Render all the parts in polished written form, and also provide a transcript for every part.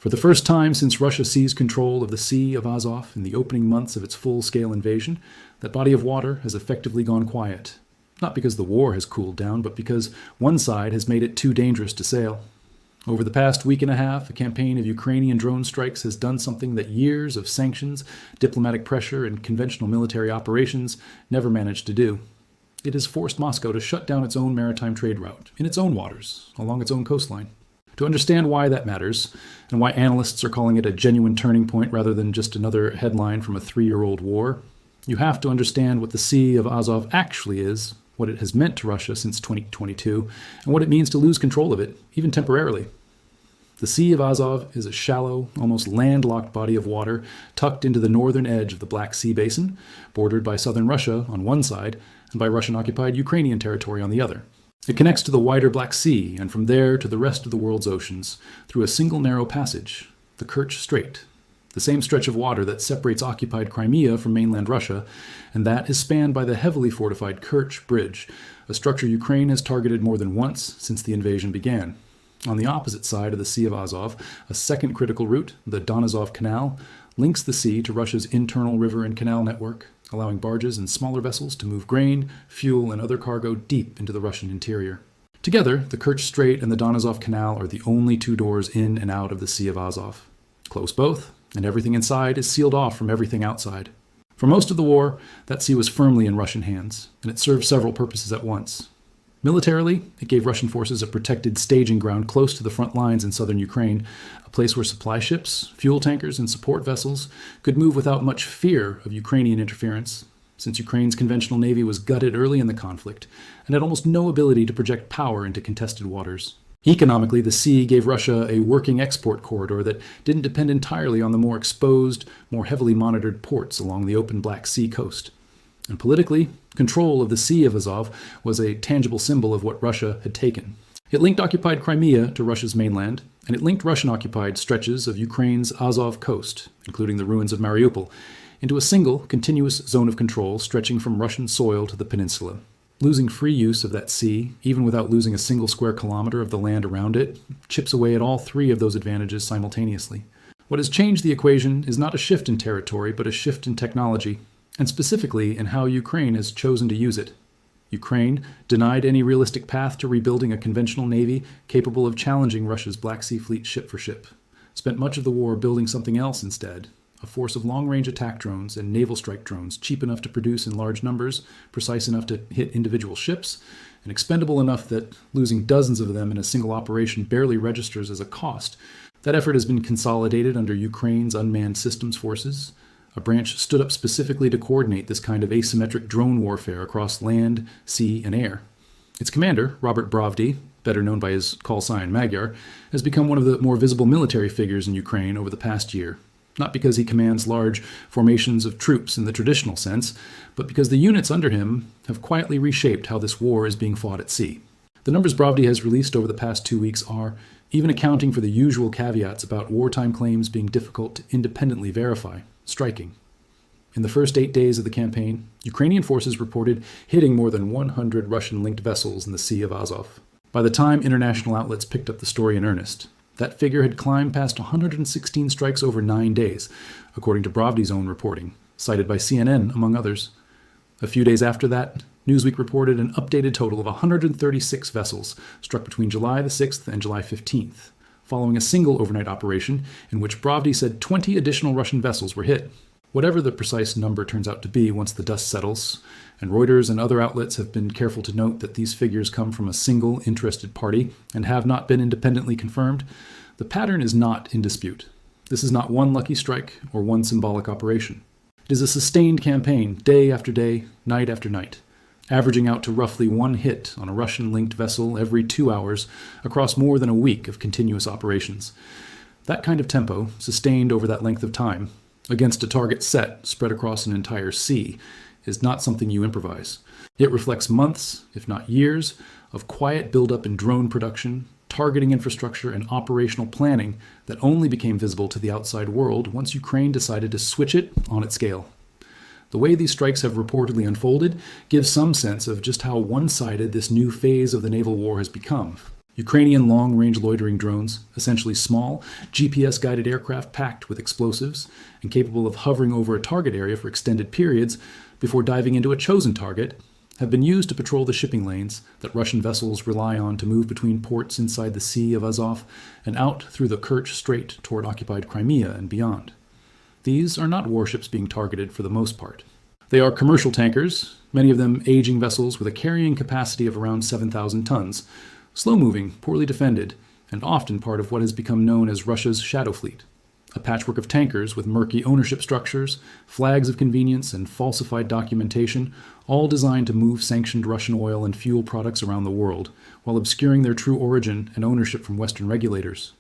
For the first time since Russia seized control of the Sea of Azov in the opening months of its full-scale invasion, that body of water has effectively gone quiet. Not because the war has cooled down, but because one side has made it too dangerous to sail. Over the past week and a half, a campaign of Ukrainian drone strikes has done something that years of sanctions, diplomatic pressure, and conventional military operations never managed to do. It has forced Moscow to shut down its own maritime trade route, in its own waters, along its own coastline. To understand why that matters, and why analysts are calling it a genuine turning point rather than just another headline from a 3-year-old war, you have to understand what the Sea of Azov actually is, what it has meant to Russia since 2022, and what it means to lose control of it, even temporarily. The Sea of Azov is a shallow, almost landlocked body of water tucked into the northern edge of the Black Sea basin, bordered by southern Russia on one side and by Russian-occupied Ukrainian territory on the other. It connects to the wider Black Sea, and from there to the rest of the world's oceans, through a single narrow passage, the Kerch Strait, the same stretch of water that separates occupied Crimea from mainland Russia, and that is spanned by the heavily fortified Kerch Bridge, a structure Ukraine has targeted more than once since the invasion began. On the opposite side of the Sea of Azov, a second critical route, the Don-Azov Canal, links the sea to Russia's internal river and canal network, allowing barges and smaller vessels to move grain, fuel, and other cargo deep into the Russian interior. Together, the Kerch Strait and the Don-Azov Canal are the only two doors in and out of the Sea of Azov. Close both, and everything inside is sealed off from everything outside. For most of the war, that sea was firmly in Russian hands, and it served several purposes at once. Militarily, it gave Russian forces a protected staging ground close to the front lines in southern Ukraine, a place where supply ships, fuel tankers, and support vessels could move without much fear of Ukrainian interference, since Ukraine's conventional navy was gutted early in the conflict and had almost no ability to project power into contested waters. Economically, the sea gave Russia a working export corridor that didn't depend entirely on the more exposed, more heavily monitored ports along the open Black Sea coast. And politically, control of the Sea of Azov was a tangible symbol of what Russia had taken. It linked occupied Crimea to Russia's mainland, and it linked Russian-occupied stretches of Ukraine's Azov coast, including the ruins of Mariupol, into a single, continuous zone of control stretching from Russian soil to the peninsula. Losing free use of that sea, even without losing a single square kilometer of the land around it, chips away at all three of those advantages simultaneously. What has changed the equation is not a shift in territory, but a shift in technology, and specifically in how Ukraine has chosen to use it. Ukraine, denied any realistic path to rebuilding a conventional navy capable of challenging Russia's Black Sea Fleet ship for ship, spent much of the war building something else instead, a force of long-range attack drones and naval strike drones cheap enough to produce in large numbers, precise enough to hit individual ships, and expendable enough that losing dozens of them in a single operation barely registers as a cost. That effort has been consolidated under Ukraine's unmanned systems forces, a branch stood up specifically to coordinate this kind of asymmetric drone warfare across land, sea, and air. Its commander, Robert Brovdy, better known by his call sign Magyar, has become one of the more visible military figures in Ukraine over the past year. Not because he commands large formations of troops in the traditional sense, but because the units under him have quietly reshaped how this war is being fought at sea. The numbers Brovdy has released over the past 2 weeks are, even accounting for the usual caveats about wartime claims being difficult to independently verify, striking. In the first 8 days of the campaign, Ukrainian forces reported hitting more than 100 Russian-linked vessels in the Sea of Azov. By the time international outlets picked up the story in earnest, that figure had climbed past 116 strikes over 9 days, according to Brovdy's own reporting, cited by CNN, among others. A few days after that, Newsweek reported an updated total of 136 vessels struck between July the 6th and July 15th, following a single overnight operation in which Brovdy said 20 additional Russian vessels were hit. Whatever the precise number turns out to be once the dust settles, and Reuters and other outlets have been careful to note that these figures come from a single interested party and have not been independently confirmed, the pattern is not in dispute. This is not one lucky strike or one symbolic operation. It is a sustained campaign, day after day, night after night, averaging out to roughly one hit on a Russian-linked vessel every 2 hours across more than a week of continuous operations. That kind of tempo, sustained over that length of time, against a target set spread across an entire sea, is not something you improvise. It reflects months, if not years, of quiet buildup in drone production, targeting infrastructure, and operational planning that only became visible to the outside world once Ukraine decided to switch it on its scale. The way these strikes have reportedly unfolded gives some sense of just how one-sided this new phase of the naval war has become. Ukrainian long-range loitering drones, essentially small, GPS-guided aircraft packed with explosives and capable of hovering over a target area for extended periods before diving into a chosen target, have been used to patrol the shipping lanes that Russian vessels rely on to move between ports inside the Sea of Azov and out through the Kerch Strait toward occupied Crimea and beyond. These are not warships being targeted for the most part. They are commercial tankers, many of them aging vessels with a carrying capacity of around 7,000 tons, slow-moving, poorly defended, and often part of what has become known as Russia's shadow fleet. A patchwork of tankers with murky ownership structures, flags of convenience, and falsified documentation, all designed to move sanctioned Russian oil and fuel products around the world, while obscuring their true origin and ownership from Western regulators.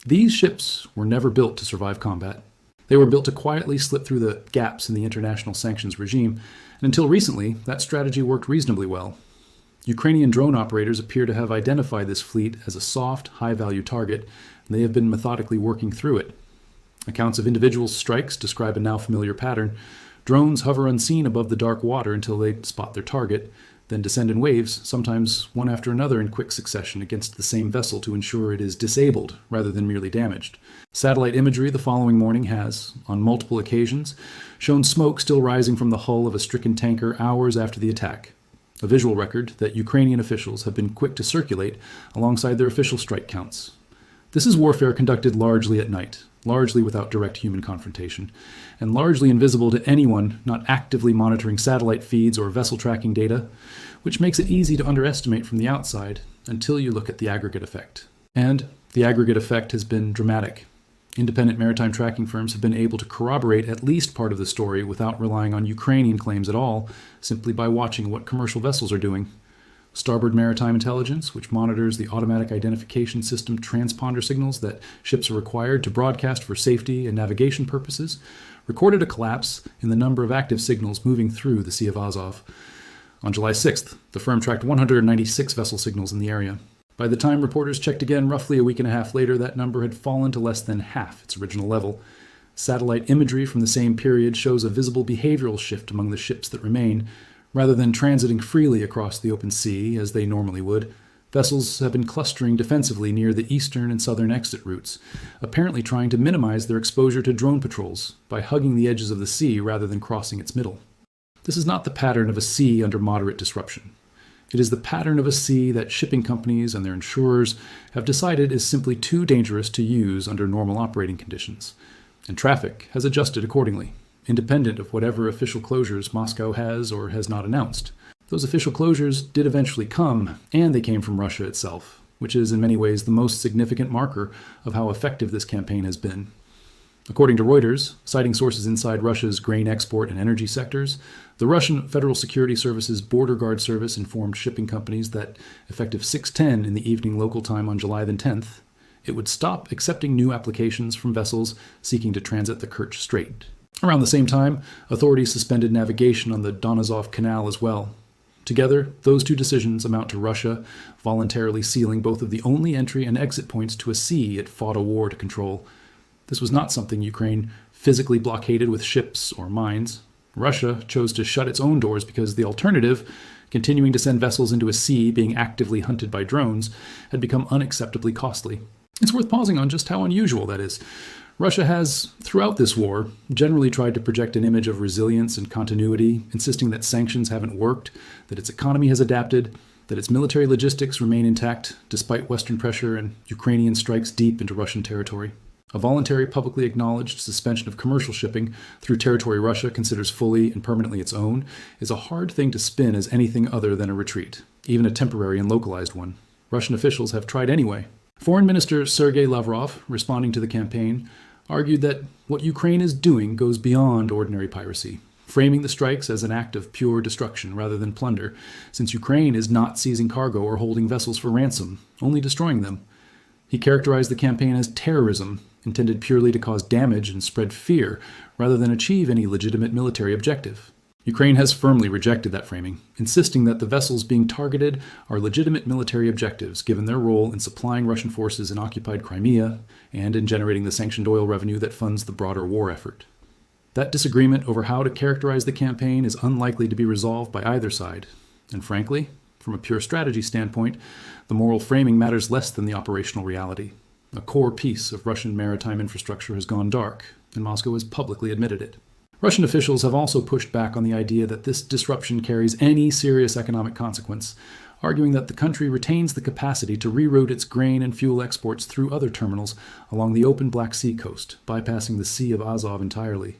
These ships were never built to survive combat. They were built to quietly slip through the gaps in the international sanctions regime, and until recently, that strategy worked reasonably well. Ukrainian drone operators appear to have identified this fleet as a soft, high-value target, and they have been methodically working through it. Accounts of individual strikes describe a now familiar pattern. Drones hover unseen above the dark water until they spot their target, then descend in waves, sometimes one after another in quick succession against the same vessel to ensure it is disabled rather than merely damaged. Satellite imagery the following morning has, on multiple occasions, shown smoke still rising from the hull of a stricken tanker hours after the attack, a visual record that Ukrainian officials have been quick to circulate alongside their official strike counts. This is warfare conducted largely at night, largely without direct human confrontation, and largely invisible to anyone not actively monitoring satellite feeds or vessel tracking data, which makes it easy to underestimate from the outside until you look at the aggregate effect. And the aggregate effect has been dramatic. Independent maritime tracking firms have been able to corroborate at least part of the story without relying on Ukrainian claims at all, simply by watching what commercial vessels are doing. Starboard Maritime Intelligence, which monitors the automatic identification system transponder signals that ships are required to broadcast for safety and navigation purposes, recorded a collapse in the number of active signals moving through the Sea of Azov. On July 6th, the firm tracked 196 vessel signals in the area. By the time reporters checked again roughly a week and a half later, that number had fallen to less than half its original level. Satellite imagery from the same period shows a visible behavioral shift among the ships that remain. Rather than transiting freely across the open sea, as they normally would, vessels have been clustering defensively near the eastern and southern exit routes, apparently trying to minimize their exposure to drone patrols by hugging the edges of the sea rather than crossing its middle. This is not the pattern of a sea under moderate disruption. It is the pattern of a sea that shipping companies and their insurers have decided is simply too dangerous to use under normal operating conditions, and traffic has adjusted accordingly, independent of whatever official closures Moscow has or has not announced. Those official closures did eventually come, and they came from Russia itself, which is in many ways the most significant marker of how effective this campaign has been. According to Reuters, citing sources inside Russia's grain export and energy sectors, the Russian Federal Security Service's Border Guard Service informed shipping companies that, effective 6:10 in the evening local time on July the 10th, it would stop accepting new applications from vessels seeking to transit the Kerch Strait. Around the same time, authorities suspended navigation on the Don-Azov Canal as well. Together, those two decisions amount to Russia voluntarily sealing both of the only entry and exit points to a sea it fought a war to control. This was not something Ukraine physically blockaded with ships or mines. Russia chose to shut its own doors because the alternative, continuing to send vessels into a sea being actively hunted by drones, had become unacceptably costly. It's worth pausing on just how unusual that is. Russia has, throughout this war, generally tried to project an image of resilience and continuity, insisting that sanctions haven't worked, that its economy has adapted, that its military logistics remain intact despite Western pressure and Ukrainian strikes deep into Russian territory. A voluntary, publicly acknowledged suspension of commercial shipping through territory Russia considers fully and permanently its own is a hard thing to spin as anything other than a retreat, even a temporary and localized one. Russian officials have tried anyway. Foreign Minister Sergei Lavrov, responding to the campaign, argued that what Ukraine is doing goes beyond ordinary piracy, framing the strikes as an act of pure destruction rather than plunder, since Ukraine is not seizing cargo or holding vessels for ransom, only destroying them. He characterized the campaign as terrorism, intended purely to cause damage and spread fear, rather than achieve any legitimate military objective. Ukraine has firmly rejected that framing, insisting that the vessels being targeted are legitimate military objectives given their role in supplying Russian forces in occupied Crimea and in generating the sanctioned oil revenue that funds the broader war effort. That disagreement over how to characterize the campaign is unlikely to be resolved by either side, and frankly, From a pure strategy standpoint, the moral framing matters less than the operational reality. A core piece of Russian maritime infrastructure has gone dark, and Moscow has publicly admitted it. Russian officials have also pushed back on the idea that this disruption carries any serious economic consequence, arguing that the country retains the capacity to reroute its grain and fuel exports through other terminals along the open Black Sea coast, bypassing the Sea of Azov entirely.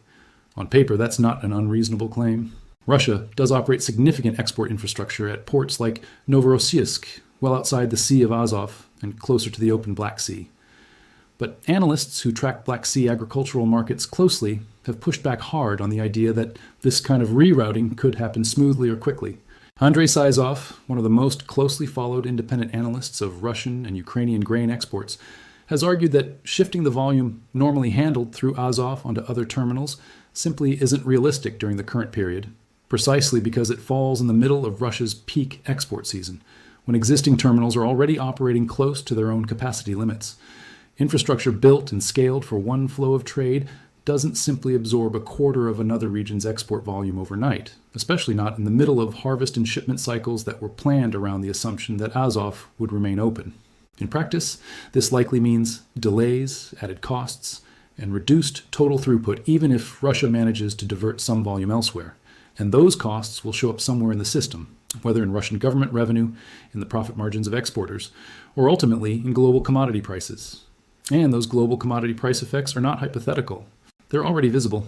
On paper, that's not an unreasonable claim. Russia does operate significant export infrastructure at ports like Novorossiysk, well outside the Sea of Azov and closer to the open Black Sea. But analysts who track Black Sea agricultural markets closely have pushed back hard on the idea that this kind of rerouting could happen smoothly or quickly. Andrei Sizov, one of the most closely followed independent analysts of Russian and Ukrainian grain exports, has argued that shifting the volume normally handled through Azov onto other terminals simply isn't realistic during the current period, precisely because it falls in the middle of Russia's peak export season, when existing terminals are already operating close to their own capacity limits. Infrastructure built and scaled for one flow of trade doesn't simply absorb a quarter of another region's export volume overnight, especially not in the middle of harvest and shipment cycles that were planned around the assumption that Azov would remain open. In practice, this likely means delays, added costs, and reduced total throughput even if Russia manages to divert some volume elsewhere. And those costs will show up somewhere in the system, whether in Russian government revenue, in the profit margins of exporters, or ultimately in global commodity prices. And those global commodity price effects are not hypothetical. They're already visible.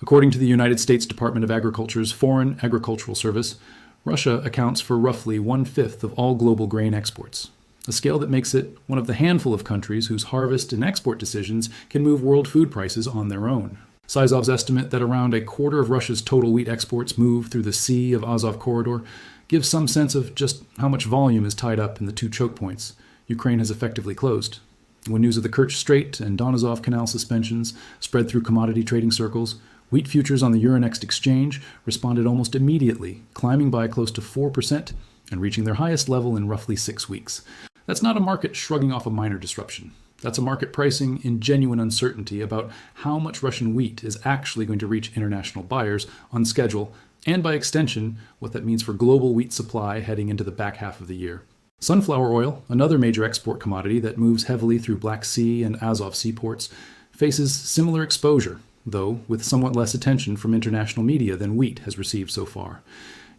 According to the United States Department of Agriculture's Foreign Agricultural Service, Russia accounts for roughly 1/5 of all global grain exports, a scale that makes it one of the handful of countries whose harvest and export decisions can move world food prices on their own. Sizov's estimate that around a quarter of Russia's total wheat exports move through the Sea of Azov corridor gives some sense of just how much volume is tied up in the two choke points Ukraine has effectively closed. When news of the Kerch Strait and Don-Azov Canal suspensions spread through commodity trading circles, wheat futures on the Euronext exchange responded almost immediately, climbing by close to 4% and reaching their highest level in roughly 6 weeks. That's not a market shrugging off a minor disruption. That's a market pricing in genuine uncertainty about how much Russian wheat is actually going to reach international buyers on schedule, and by extension, what that means for global wheat supply heading into the back half of the year. Sunflower oil, another major export commodity that moves heavily through Black Sea and Azov seaports, faces similar exposure, though with somewhat less attention from international media than wheat has received so far.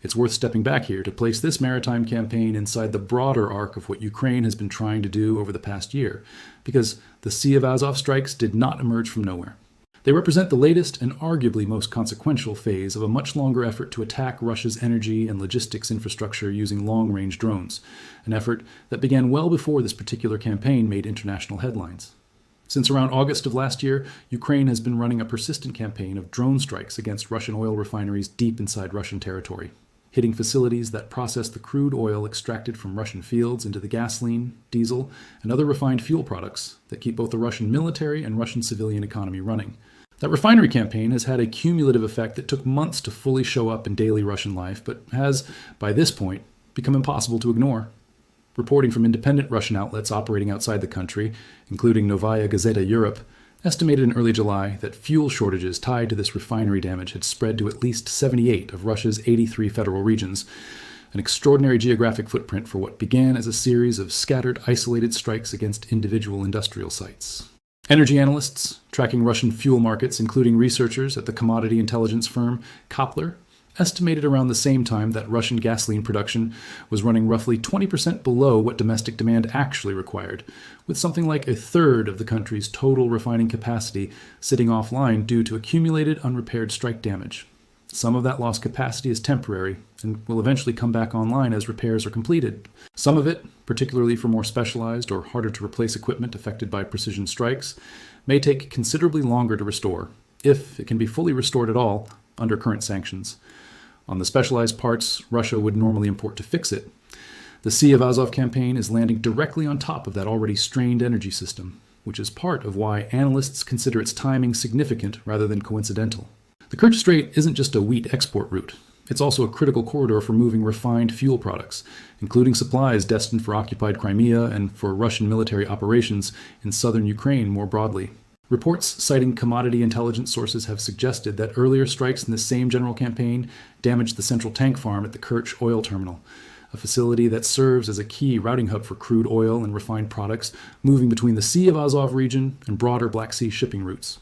It's worth stepping back here to place this maritime campaign inside the broader arc of what Ukraine has been trying to do over the past year, because the Sea of Azov strikes did not emerge from nowhere. They represent the latest and arguably most consequential phase of a much longer effort to attack Russia's energy and logistics infrastructure using long-range drones, an effort that began well before this particular campaign made international headlines. Since around August of last year, Ukraine has been running a persistent campaign of drone strikes against Russian oil refineries deep inside Russian territory, hitting facilities that process the crude oil extracted from Russian fields into the gasoline, diesel, and other refined fuel products that keep both the Russian military and Russian civilian economy running. That refinery campaign has had a cumulative effect that took months to fully show up in daily Russian life, but has, by this point, become impossible to ignore. Reporting from independent Russian outlets operating outside the country, including Novaya Gazeta Europe, estimated in early July that fuel shortages tied to this refinery damage had spread to at least 78 of Russia's 83 federal regions, an extraordinary geographic footprint for what began as a series of scattered, isolated strikes against individual industrial sites. Energy analysts tracking Russian fuel markets, including researchers at the commodity intelligence firm Koppler, estimated around the same time that Russian gasoline production was running roughly 20% below what domestic demand actually required, with something like a third of the country's total refining capacity sitting offline due to accumulated unrepaired strike damage. Some of that lost capacity is temporary and will eventually come back online as repairs are completed. Some of it, particularly for more specialized or harder to replace equipment affected by precision strikes, may take considerably longer to restore, if it can be fully restored at all under current sanctions. On the specialized parts Russia would normally import to fix it, the Sea of Azov campaign is landing directly on top of that already strained energy system, which is part of why analysts consider its timing significant rather than coincidental. The Kerch Strait isn't just a wheat export route. It's also a critical corridor for moving refined fuel products, including supplies destined for occupied Crimea and for Russian military operations in southern Ukraine more broadly. Reports citing commodity intelligence sources have suggested that earlier strikes in the same general campaign damaged the central tank farm at the Kerch oil terminal, a facility that serves as a key routing hub for crude oil and refined products moving between the Sea of Azov region and broader Black Sea shipping routes.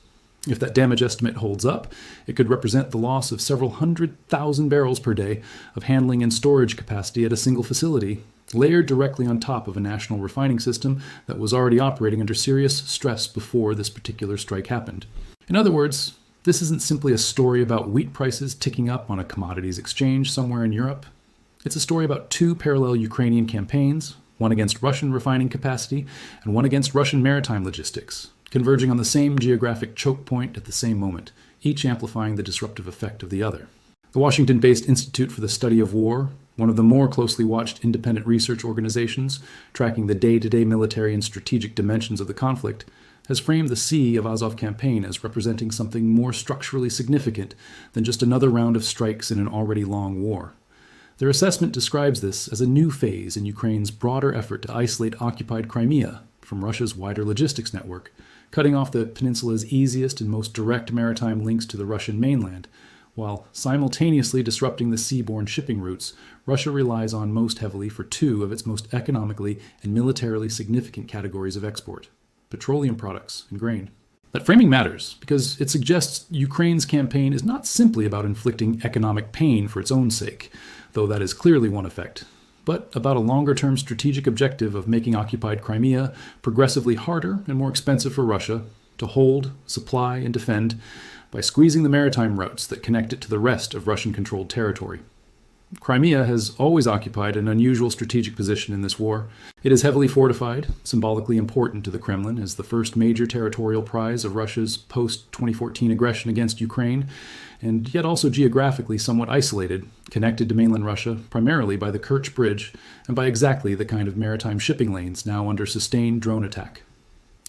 If that damage estimate holds up, it could represent the loss of several 100,000 barrels per day of handling and storage capacity at a single facility, layered directly on top of a national refining system that was already operating under serious stress before this particular strike happened. In other words, this isn't simply a story about wheat prices ticking up on a commodities exchange somewhere in Europe. It's a story about two parallel Ukrainian campaigns, one against Russian refining capacity and one against Russian maritime logistics, converging on the same geographic choke point at the same moment, each amplifying the disruptive effect of the other. The Washington-based Institute for the Study of War, one of the more closely watched independent research organizations tracking the day-to-day military and strategic dimensions of the conflict, has framed the Sea of Azov campaign as representing something more structurally significant than just another round of strikes in an already long war. Their assessment describes this as a new phase in Ukraine's broader effort to isolate occupied Crimea from Russia's wider logistics network, cutting off the peninsula's easiest and most direct maritime links to the Russian mainland. While simultaneously disrupting the seaborne shipping routes Russia relies on most heavily for two of its most economically and militarily significant categories of export: petroleum products and grain. That framing matters because it suggests Ukraine's campaign is not simply about inflicting economic pain for its own sake, though that is clearly one effect, but about a longer-term strategic objective of making occupied Crimea progressively harder and more expensive for Russia to hold, supply, and defend by squeezing the maritime routes that connect it to the rest of Russian-controlled territory. Crimea has always occupied an unusual strategic position in this war. It is heavily fortified, symbolically important to the Kremlin as the first major territorial prize of Russia's post-2014 aggression against Ukraine, and yet also geographically somewhat isolated, connected to mainland Russia primarily by the Kerch Bridge and by exactly the kind of maritime shipping lanes now under sustained drone attack.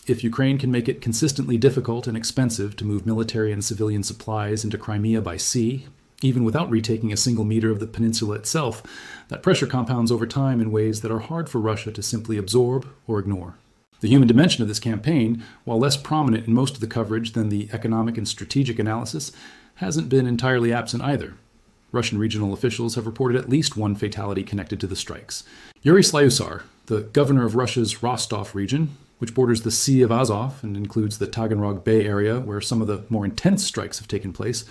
If Ukraine can make it consistently difficult and expensive to move military and civilian supplies into Crimea by sea, even without retaking a single meter of the peninsula itself, that pressure compounds over time in ways that are hard for Russia to simply absorb or ignore. The human dimension of this campaign, while less prominent in most of the coverage than the economic and strategic analysis, hasn't been entirely absent either. Russian regional officials have reported at least one fatality connected to the strikes. Yuri Slyusar, the governor of Russia's Rostov region, which borders the Sea of Azov and includes the Taganrog Bay area where some of the more intense strikes have taken place,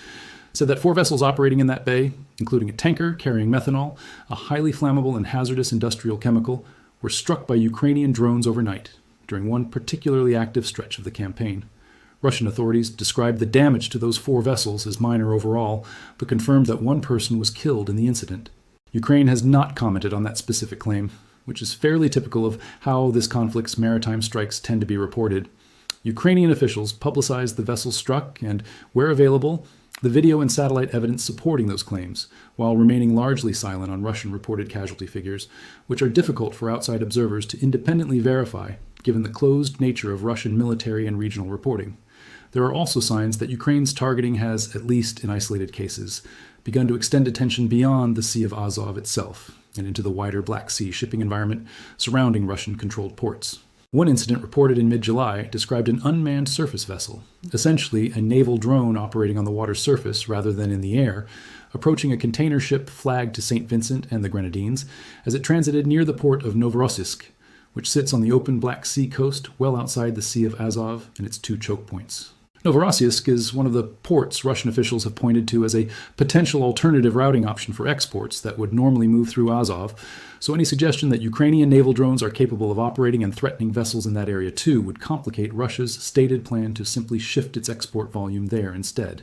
said that 4 vessels operating in that bay, including a tanker carrying methanol, a highly flammable and hazardous industrial chemical, were struck by Ukrainian drones overnight during one particularly active stretch of the campaign. Russian authorities described the damage to those 4 vessels as minor overall, but confirmed that 1 person was killed in the incident. Ukraine has not commented on that specific claim, which is fairly typical of how this conflict's maritime strikes tend to be reported. Ukrainian officials publicized the vessels struck and, where available, the video and satellite evidence supporting those claims, while remaining largely silent on Russian reported casualty figures, which are difficult for outside observers to independently verify, given the closed nature of Russian military and regional reporting. There are also signs that Ukraine's targeting has, at least in isolated cases, begun to extend attention beyond the Sea of Azov itself and into the wider Black Sea shipping environment surrounding Russian-controlled ports. One incident reported in mid-July described an unmanned surface vessel, essentially a naval drone operating on the water's surface rather than in the air, approaching a container ship flagged to St. Vincent and the Grenadines as it transited near the port of Novorossiysk, which sits on the open Black Sea coast well outside the Sea of Azov and its 2 choke points. Novorossiysk is one of the ports Russian officials have pointed to as a potential alternative routing option for exports that would normally move through Azov, so any suggestion that Ukrainian naval drones are capable of operating and threatening vessels in that area too would complicate Russia's stated plan to simply shift its export volume there instead.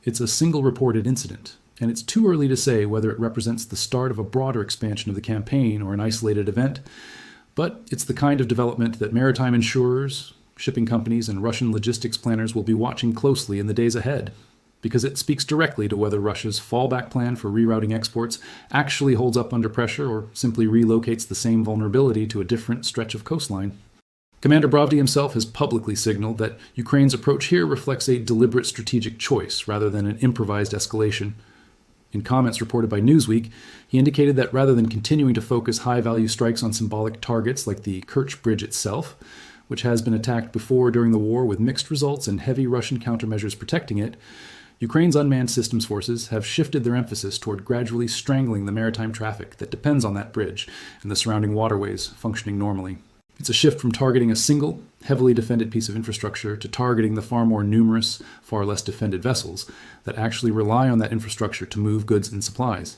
It's a single reported incident, and it's too early to say whether it represents the start of a broader expansion of the campaign or an isolated event, but it's the kind of development that maritime insurers, shipping companies, and Russian logistics planners will be watching closely in the days ahead, because it speaks directly to whether Russia's fallback plan for rerouting exports actually holds up under pressure or simply relocates the same vulnerability to a different stretch of coastline. Commander Bravdy himself has publicly signaled that Ukraine's approach here reflects a deliberate strategic choice rather than an improvised escalation. In comments reported by Newsweek, he indicated that rather than continuing to focus high-value strikes on symbolic targets like the Kerch Bridge itself, which has been attacked before during the war with mixed results and heavy Russian countermeasures protecting it, Ukraine's unmanned systems forces have shifted their emphasis toward gradually strangling the maritime traffic that depends on that bridge and the surrounding waterways functioning normally. It's a shift from targeting a single, heavily defended piece of infrastructure to targeting the far more numerous, far less defended vessels that actually rely on that infrastructure to move goods and supplies.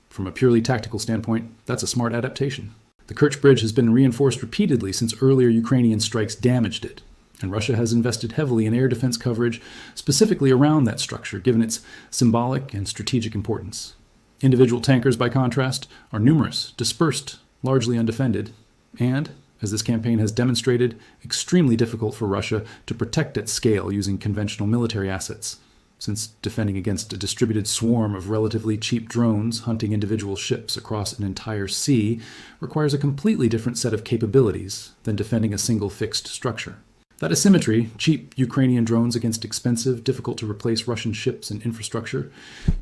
From a purely tactical standpoint, that's a smart adaptation. The Kerch Bridge has been reinforced repeatedly since earlier Ukrainian strikes damaged it, and Russia has invested heavily in air defense coverage specifically around that structure, given its symbolic and strategic importance. Individual tankers, by contrast, are numerous, dispersed, largely undefended, and, as this campaign has demonstrated, extremely difficult for Russia to protect at scale using conventional military assets, since defending against a distributed swarm of relatively cheap drones hunting individual ships across an entire sea requires a completely different set of capabilities than defending a single fixed structure. That asymmetry, cheap Ukrainian drones against expensive, difficult-to-replace Russian ships and infrastructure,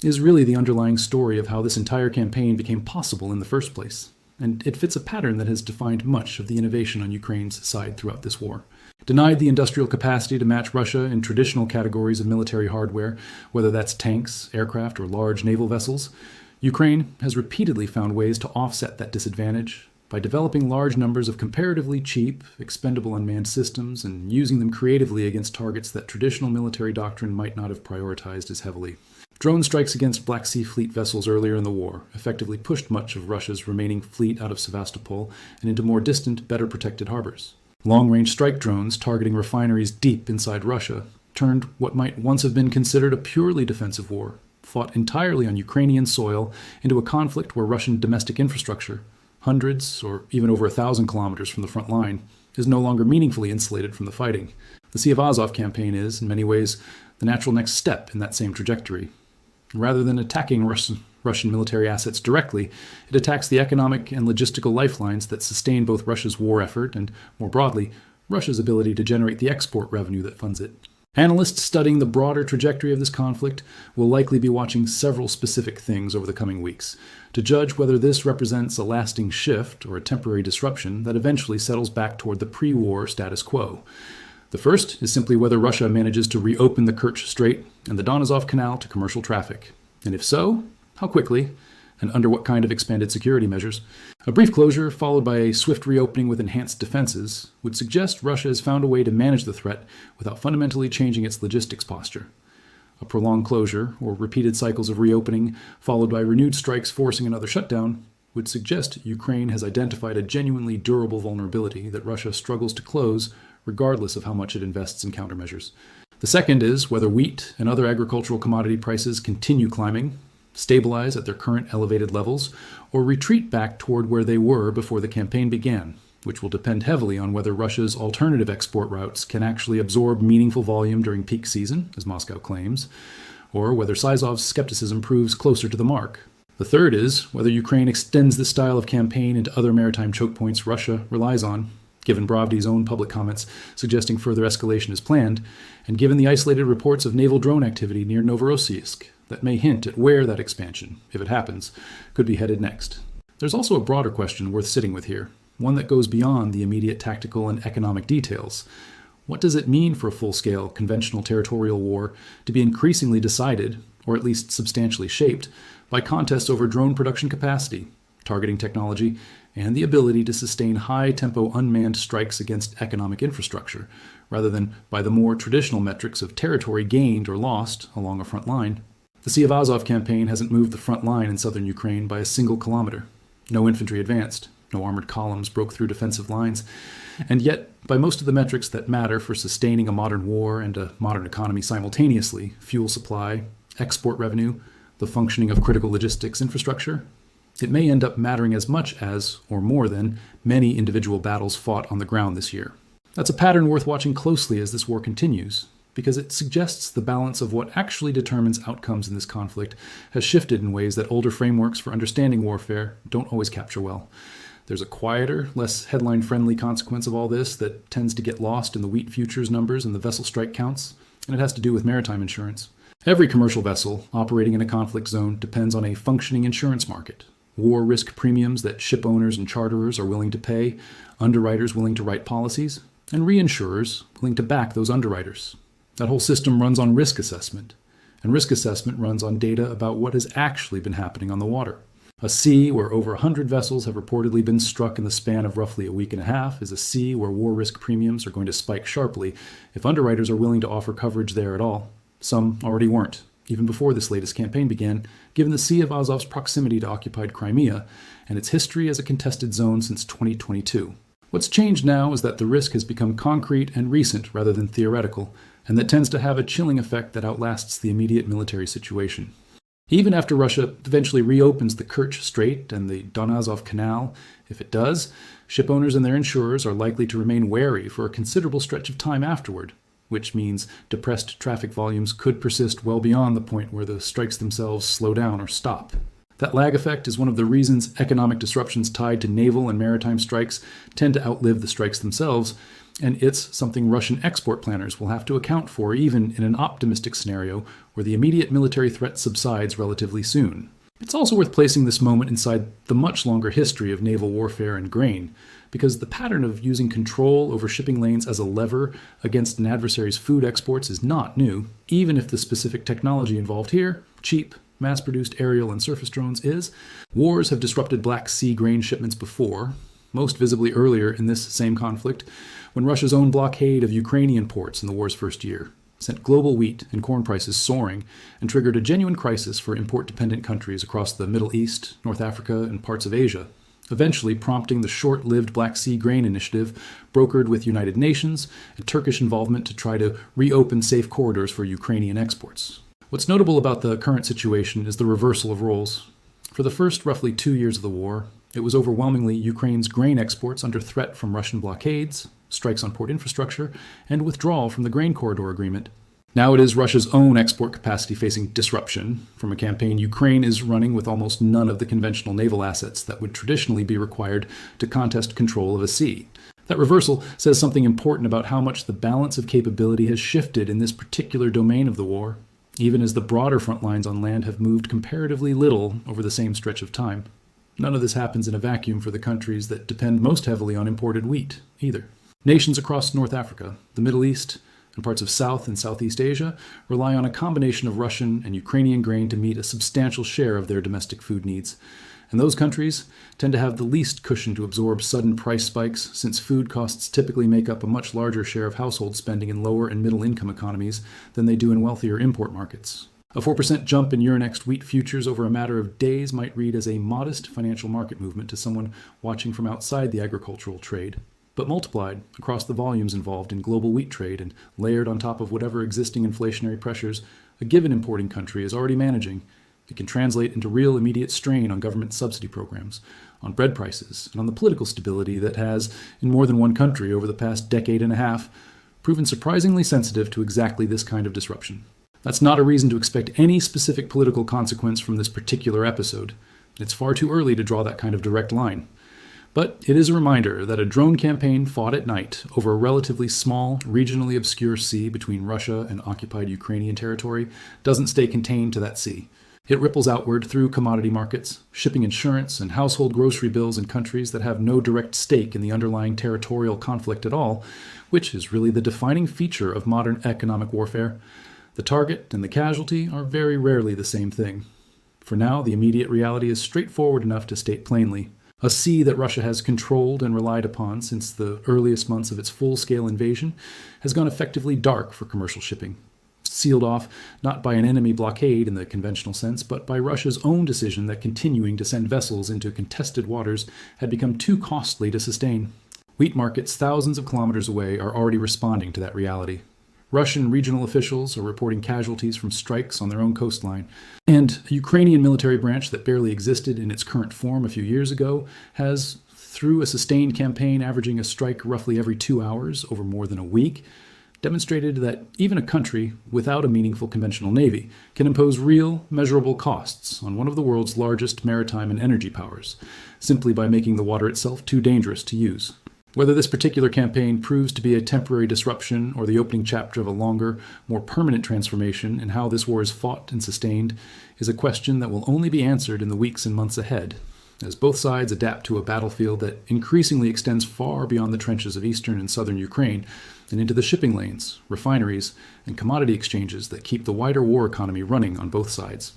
is really the underlying story of how this entire campaign became possible in the first place, and it fits a pattern that has defined much of the innovation on Ukraine's side throughout this war. Denied the industrial capacity to match Russia in traditional categories of military hardware, whether that's tanks, aircraft, or large naval vessels, Ukraine has repeatedly found ways to offset that disadvantage by developing large numbers of comparatively cheap, expendable unmanned systems and using them creatively against targets that traditional military doctrine might not have prioritized as heavily. Drone strikes against Black Sea Fleet vessels earlier in the war effectively pushed much of Russia's remaining fleet out of Sevastopol and into more distant, better protected harbors. Long-range strike drones targeting refineries deep inside Russia turned what might once have been considered a purely defensive war, fought entirely on Ukrainian soil, into a conflict where Russian domestic infrastructure, hundreds or even over 1,000 kilometers from the front line, is no longer meaningfully insulated from the fighting. The Sea of Azov campaign is, in many ways, the natural next step in that same trajectory. Rather than attacking Russian military assets directly, it attacks the economic and logistical lifelines that sustain both Russia's war effort and, more broadly, Russia's ability to generate the export revenue that funds it. Analysts studying the broader trajectory of this conflict will likely be watching several specific things over the coming weeks to judge whether this represents a lasting shift or a temporary disruption that eventually settles back toward the pre-war status quo. The first is simply whether Russia manages to reopen the Kerch Strait and the Don-Azov Canal to commercial traffic, and if so, how quickly, and under what kind of expanded security measures. A brief closure, followed by a swift reopening with enhanced defenses, would suggest Russia has found a way to manage the threat without fundamentally changing its logistics posture. A prolonged closure, or repeated cycles of reopening, followed by renewed strikes forcing another shutdown, would suggest Ukraine has identified a genuinely durable vulnerability that Russia struggles to close regardless of how much it invests in countermeasures. The second is whether wheat and other agricultural commodity prices continue climbing, stabilize at their current elevated levels, or retreat back toward where they were before the campaign began, which will depend heavily on whether Russia's alternative export routes can actually absorb meaningful volume during peak season, as Moscow claims, or whether Azov's skepticism proves closer to the mark. The third is whether Ukraine extends this style of campaign into other maritime choke points Russia relies on, given Bravdy's own public comments suggesting further escalation is planned, and given the isolated reports of naval drone activity near Novorossiysk that may hint at where that expansion, if it happens, could be headed next. There's also a broader question worth sitting with here, one that goes beyond the immediate tactical and economic details. What does it mean for a full-scale, conventional territorial war to be increasingly decided, or at least substantially shaped, by contests over drone production capacity, targeting technology, and the ability to sustain high-tempo unmanned strikes against economic infrastructure, rather than by the more traditional metrics of territory gained or lost along a front line? The Sea of Azov campaign hasn't moved the front line in southern Ukraine by a single kilometer. No infantry advanced, no armored columns broke through defensive lines, and yet, by most of the metrics that matter for sustaining a modern war and a modern economy simultaneously, fuel supply, export revenue, the functioning of critical logistics infrastructure, it may end up mattering as much as, or more than, many individual battles fought on the ground this year. That's a pattern worth watching closely as this war continues, because it suggests the balance of what actually determines outcomes in this conflict has shifted in ways that older frameworks for understanding warfare don't always capture well. There's a quieter, less headline-friendly consequence of all this that tends to get lost in the wheat futures numbers and the vessel strike counts, and it has to do with maritime insurance. Every commercial vessel operating in a conflict zone depends on a functioning insurance market. War risk premiums that ship owners and charterers are willing to pay, underwriters willing to write policies, and reinsurers willing to back those underwriters. That whole system runs on risk assessment, and risk assessment runs on data about what has actually been happening on the water. A sea where over 100 vessels have reportedly been struck in the span of roughly a week and a half is a sea where war risk premiums are going to spike sharply if underwriters are willing to offer coverage there at all. Some already weren't, even before this latest campaign began, given the Sea of Azov's proximity to occupied Crimea and its history as a contested zone since 2022. What's changed now is that the risk has become concrete and recent rather than theoretical, and that tends to have a chilling effect that outlasts the immediate military situation. Even after Russia eventually reopens the Kerch Strait and the Don-Azov Canal, if it does, ship owners and their insurers are likely to remain wary for a considerable stretch of time afterward, which means depressed traffic volumes could persist well beyond the point where the strikes themselves slow down or stop. That lag effect is one of the reasons economic disruptions tied to naval and maritime strikes tend to outlive the strikes themselves, and it's something Russian export planners will have to account for even in an optimistic scenario where the immediate military threat subsides relatively soon. It's also worth placing this moment inside the much longer history of naval warfare and grain, because the pattern of using control over shipping lanes as a lever against an adversary's food exports is not new, even if the specific technology involved here, cheap, mass-produced aerial and surface drones, is. Wars have disrupted Black Sea grain shipments before, most visibly earlier in this same conflict, when Russia's own blockade of Ukrainian ports in the war's first year sent global wheat and corn prices soaring and triggered a genuine crisis for import-dependent countries across the Middle East, North Africa, and parts of Asia, eventually prompting the short-lived Black Sea Grain Initiative, brokered with United Nations and Turkish involvement to try to reopen safe corridors for Ukrainian exports. What's notable about the current situation is the reversal of roles. For the first roughly 2 years of the war, it was overwhelmingly Ukraine's grain exports under threat from Russian blockades, strikes on port infrastructure, and withdrawal from the grain corridor agreement. Now it is Russia's own export capacity facing disruption from a campaign Ukraine is running with almost none of the conventional naval assets that would traditionally be required to contest control of a sea. That reversal says something important about how much the balance of capability has shifted in this particular domain of the war, even as the broader front lines on land have moved comparatively little over the same stretch of time. None of this happens in a vacuum for the countries that depend most heavily on imported wheat, either. Nations across North Africa, the Middle East, and parts of South and Southeast Asia rely on a combination of Russian and Ukrainian grain to meet a substantial share of their domestic food needs. And those countries tend to have the least cushion to absorb sudden price spikes, since food costs typically make up a much larger share of household spending in lower and middle income economies than they do in wealthier import markets. A 4% jump in Euronext wheat futures over a matter of days might read as a modest financial market movement to someone watching from outside the agricultural trade, but multiplied across the volumes involved in global wheat trade and layered on top of whatever existing inflationary pressures a given importing country is already managing, it can translate into real immediate strain on government subsidy programs, on bread prices, and on the political stability that has, in more than one country over the past decade and a half, proven surprisingly sensitive to exactly this kind of disruption. That's not a reason to expect any specific political consequence from this particular episode. It's far too early to draw that kind of direct line. But it is a reminder that a drone campaign fought at night over a relatively small, regionally obscure sea between Russia and occupied Ukrainian territory doesn't stay contained to that sea. It ripples outward through commodity markets, shipping insurance, and household grocery bills in countries that have no direct stake in the underlying territorial conflict at all, which is really the defining feature of modern economic warfare. The target and the casualty are very rarely the same thing. For now, the immediate reality is straightforward enough to state plainly. A sea that Russia has controlled and relied upon since the earliest months of its full-scale invasion has gone effectively dark for commercial shipping. Sealed off not by an enemy blockade in the conventional sense, but by Russia's own decision that continuing to send vessels into contested waters had become too costly to sustain. Wheat markets thousands of kilometers away are already responding to that reality. Russian regional officials are reporting casualties from strikes on their own coastline, and a Ukrainian military branch that barely existed in its current form a few years ago has, through a sustained campaign averaging a strike roughly every 2 hours over more than a week, demonstrated that even a country without a meaningful conventional navy can impose real, measurable costs on one of the world's largest maritime and energy powers, simply by making the water itself too dangerous to use. Whether this particular campaign proves to be a temporary disruption or the opening chapter of a longer, more permanent transformation in how this war is fought and sustained is a question that will only be answered in the weeks and months ahead, as both sides adapt to a battlefield that increasingly extends far beyond the trenches of eastern and southern Ukraine and into the shipping lanes, refineries, and commodity exchanges that keep the wider war economy running on both sides.